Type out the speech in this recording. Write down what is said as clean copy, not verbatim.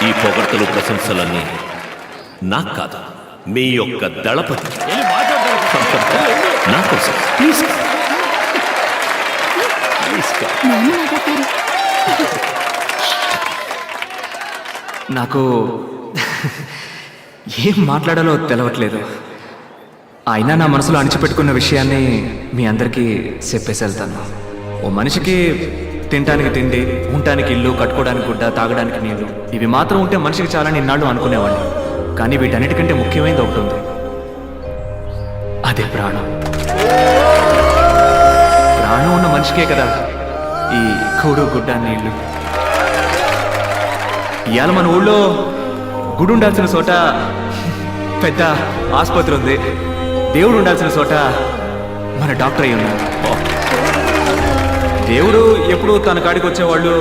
ఈ పొగడ్తలు ప్రశంసలన్నీ నాకు కాదు, మీ యొక్క దళపతి నా కోసం. ప్లీజ్ నాకు ఏం మాట్లాడాలో తెలవట్లేదు. అయినా నా మనసులో అణిచిపెట్టుకున్న విషయాన్ని మీ అందరికీ చెప్పేసి వెళ్తాను. ఓ మనిషికి తినడానికి తిండి, ఉండటానికి ఇల్లు, కట్టుకోవడానికి గుడ్డ, తాగడానికి నీళ్లు, ఇవి మాత్రం ఉంటే మనిషికి చాలని ఇన్నాళ్ళు అనుకునేవాడిని. కానీ వీటన్నిటికంటే ముఖ్యమైనది ఒకటి ఉంది, అదే ప్రాణం. ప్రాణం ఉన్న మనిషికే కదా ఈ కూడు, గుడ్డ, నీళ్లు. ఇవాళ మన ఊళ్ళో గుడి ఉండాల్సిన చోట పెద్ద ఆసుపత్రి ఉంది, దేవుడు ఉండాల్సిన చోట మన డాక్టర్ అయి ఉన్నాడు. దేవుడు ఎప్పుడు తన కాడికి వచ్చేవాళ్ళు